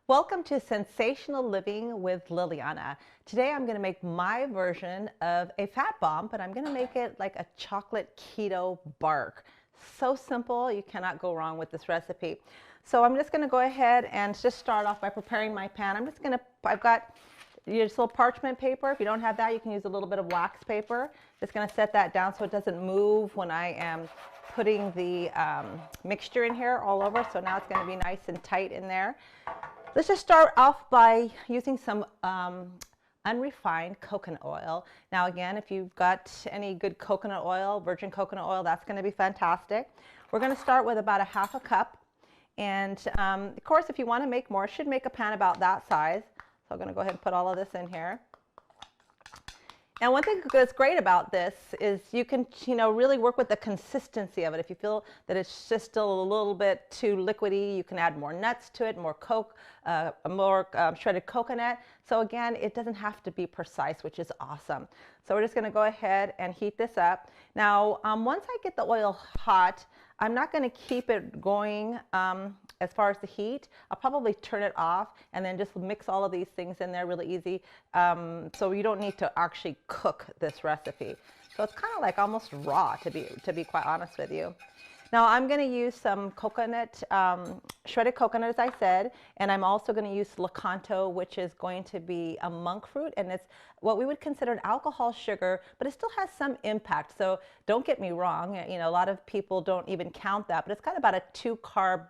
Welcome to Sensational Living with Liliana. Today I'm going to make my version of a fat bomb, but I'm going to make it like a chocolate keto bark. So simple, you cannot go wrong with this recipe. So I'm just going to go ahead and just start off by preparing my pan. I've got your little parchment paper. If you don't have that, you can use a little bit of wax paper. Just going to set that down so it doesn't move when I am putting the mixture in here all over. So now it's going to be nice and tight in there. Let's just start off by using some unrefined coconut oil. Now again, if you've got any good coconut oil, virgin coconut oil, that's going to be fantastic. We're going to start with about a half a cup. And of course, if you want to make more, should make a pan about that size. So I'm going to go ahead and put all of this in here. And one thing that's great about this is you can, really work with the consistency of it. If you feel that it's just still a little bit too liquidy, you can add more nuts to it, more shredded coconut. So again, it doesn't have to be precise, which is awesome. So we're just going to go ahead and heat this up. Now, once I get the oil hot, I'm not going to keep it going as far as the heat. I'll probably turn it off and then just mix all of these things in there really easy. So you don't need to actually cook this recipe. So it's kind of like almost raw, to be quite honest with you. Now I'm going to use some coconut, shredded coconut, as I said, and I'm also going to use Lakanto, which is going to be a monk fruit, and it's what we would consider an alcohol sugar, but it still has some impact. So don't get me wrong, a lot of people don't even count that, but it's got about a 2-carb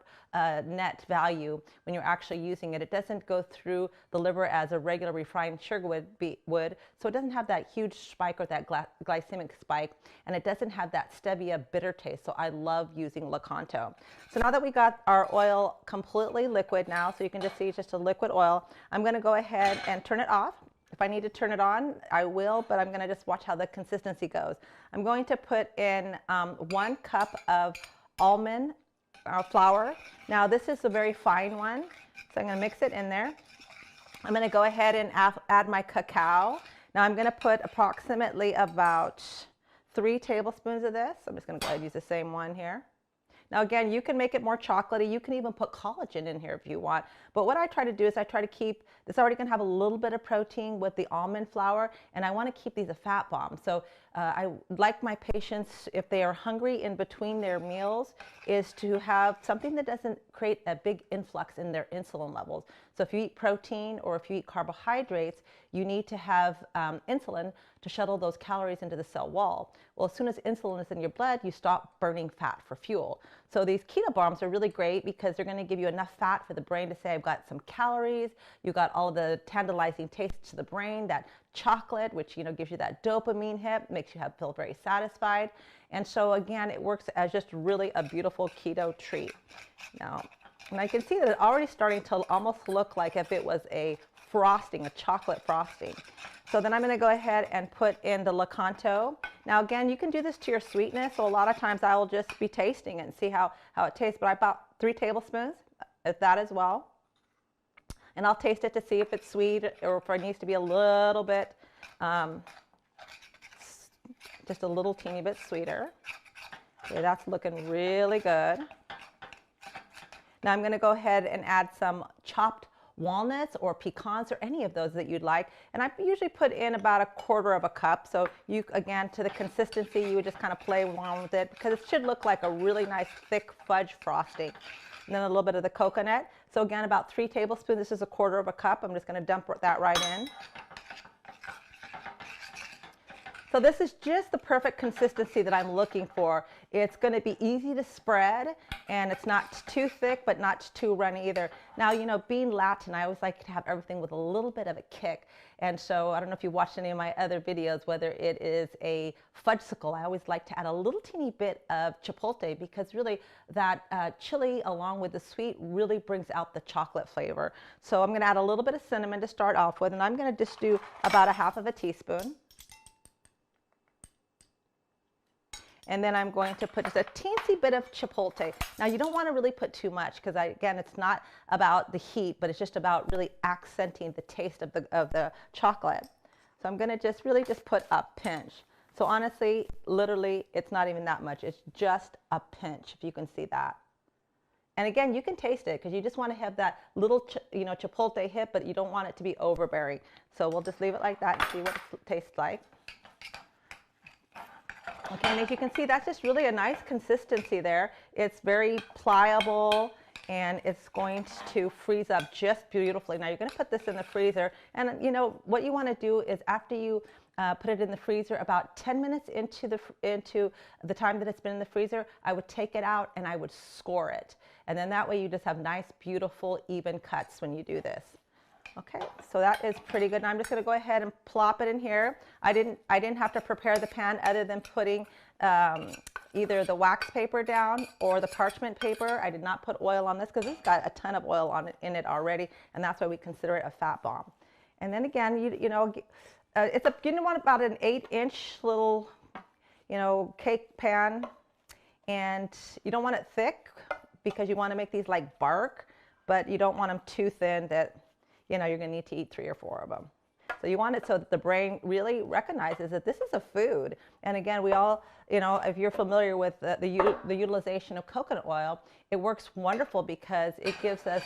net value when you're actually using it. It doesn't go through the liver as a regular refined sugar would, so it doesn't have that huge spike or that glycemic spike, and it doesn't have that stevia bitter taste. So I love using Lakanto. So now that we got our oil completely liquid now, so you can just see it's just a liquid oil, I'm going to go ahead and turn it off. If I need to turn it on, I will, but I'm going to just watch how the consistency goes. I'm going to put in 1 cup of almond flour. Now this is a very fine one, so I'm going to mix it in there. I'm going to go ahead and add my cacao. Now I'm going to put approximately about 3 tablespoons of this. I'm just going to go ahead and use the same one here. Now again, you can make it more chocolatey. You can even put collagen in here if you want. But what I try to do is I try to keep, it's already going to have a little bit of protein with the almond flour, and I want to keep these a fat bomb. So I like my patients, if they are hungry in between their meals, is to have something that doesn't create a big influx in their insulin levels. So if you eat protein or if you eat carbohydrates, you need to have insulin to shuttle those calories into the cell wall. Well, as soon as insulin is in your blood, you stop burning fat for fuel. So these keto bombs are really great because they're going to give you enough fat for the brain to say, I've got some calories. You've got all of the tantalizing taste to the brain, that chocolate, which gives you that dopamine hit, makes you feel very satisfied. And so again, it works as just really a beautiful keto treat. Now, and I can see that it's already starting to almost look like if it was a frosting, a chocolate frosting. So then I'm going to go ahead and put in the Lakanto. Now again, you can do this to your sweetness. So a lot of times I will just be tasting it and see how it tastes. But I about 3 tablespoons of that as well. And I'll taste it to see if it's sweet or if it needs to be a little bit, just a little teeny bit sweeter. Okay, that's looking really good. Now I'm going to go ahead and add some chopped walnuts or pecans or any of those that you'd like. And I usually put in about a 1/4 cup. So you, again, to the consistency, you would just kind of play around with it because it should look like a really nice thick fudge frosting. And then a little bit of the coconut. So again, about 3 tablespoons. This is a 1/4 cup. I'm just going to dump that right in. So this is just the perfect consistency that I'm looking for. It's going to be easy to spread, and it's not too thick, but not too runny either. Now, being Latin, I always like to have everything with a little bit of a kick. And so I don't know if you watched any of my other videos, whether it is a fudgesicle, I always like to add a little teeny bit of chipotle because really that chili along with the sweet really brings out the chocolate flavor. So I'm going to add a little bit of cinnamon to start off with, and I'm going to just do about 1/2 teaspoon. And then I'm going to put just a teensy bit of chipotle. Now you don't want to really put too much because again, it's not about the heat, but it's just about really accenting the taste of the chocolate. So I'm going to just really put a pinch. So honestly, literally, it's not even that much. It's just a pinch, if you can see that. And again, you can taste it because you just want to have that little, chipotle hit, but you don't want it to be overbearing. So we'll just leave it like that and see what it tastes like. Okay, and as you can see, that's just really a nice consistency there. It's very pliable and it's going to freeze up just beautifully. Now you're going to put this in the freezer, and what you want to do is after you put it in the freezer, about 10 minutes into the time that it's been in the freezer, I would take it out and I would score it. And then that way you just have nice, beautiful, even cuts when you do this. Okay, so that is pretty good. Now I'm just going to go ahead and plop it in here. I didn't have to prepare the pan other than putting either the wax paper down or the parchment paper. I did not put oil on this because it's got a ton of oil in it already, and that's why we consider it a fat bomb. And then again, you want about an 8-inch little, cake pan, and you don't want it thick because you want to make these like bark, but you don't want them too thin that you're going to need to eat 3 or 4 of them. So you want it so that the brain really recognizes that this is a food. And again, we all, if you're familiar with the utilization of coconut oil, it works wonderful because it gives us,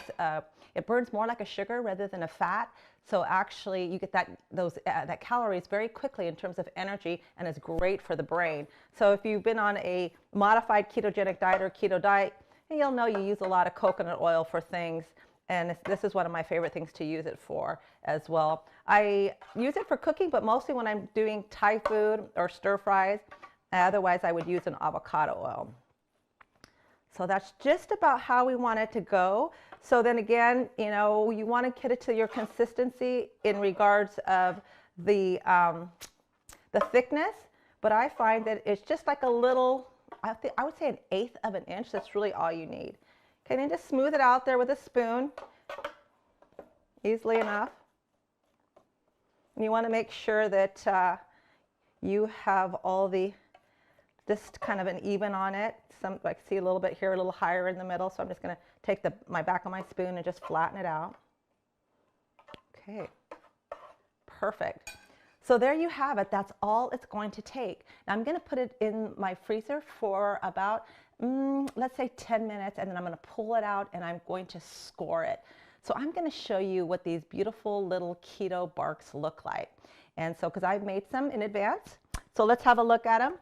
it burns more like a sugar rather than a fat. So actually you get that calories very quickly in terms of energy, and it's great for the brain. So if you've been on a modified ketogenic diet or keto diet, you'll know you use a lot of coconut oil for things. And this is one of my favorite things to use it for as well. I use it for cooking, but mostly when I'm doing Thai food or stir fries. Otherwise, I would use an avocado oil. So that's just about how we want it to go. So then again, you want to get it to your consistency in regards of the thickness. But I find that it's just like a little, I would say 1/8 of an inch. That's really all you need. Okay, then just smooth it out there with a spoon, easily enough. And you want to make sure that you have all just kind of an even on it. I see a little bit here, a little higher in the middle, so I'm just going to take my back of my spoon and just flatten it out. Okay, perfect. So there you have it. That's all it's going to take. Now I'm going to put it in my freezer for about let's say 10 minutes, and then I'm going to pull it out and I'm going to score it. So I'm going to show you what these beautiful little keto barks look like. And so, because I've made some in advance, so let's have a look at them.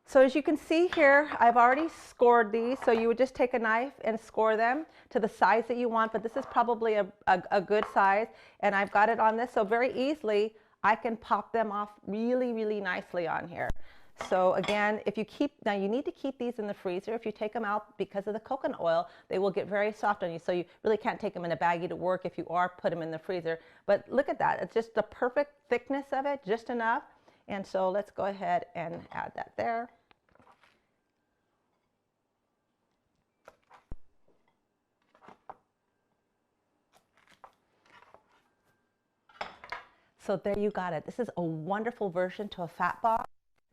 So as you can see here, I've already scored these. So you would just take a knife and score them to the size that you want, but this is probably a good size, and I've got it on this, so very easily I can pop them off really, really nicely on here. So again, now you need to keep these in the freezer. If you take them out because of the coconut oil, they will get very soft on you. So you really can't take them in a baggie to work if you put them in the freezer. But look at that. It's just the perfect thickness of it, just enough. And so let's go ahead and add that there. So there you got it. This is a wonderful version to a fat bomb.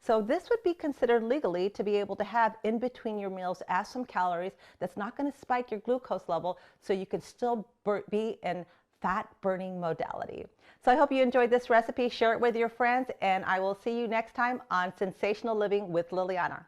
So this would be considered legally to be able to have in between your meals as some calories that's not going to spike your glucose level, so you can still be in fat burning modality. So I hope you enjoyed this recipe. Share it with your friends, and I will see you next time on Sensational Living with Liliana.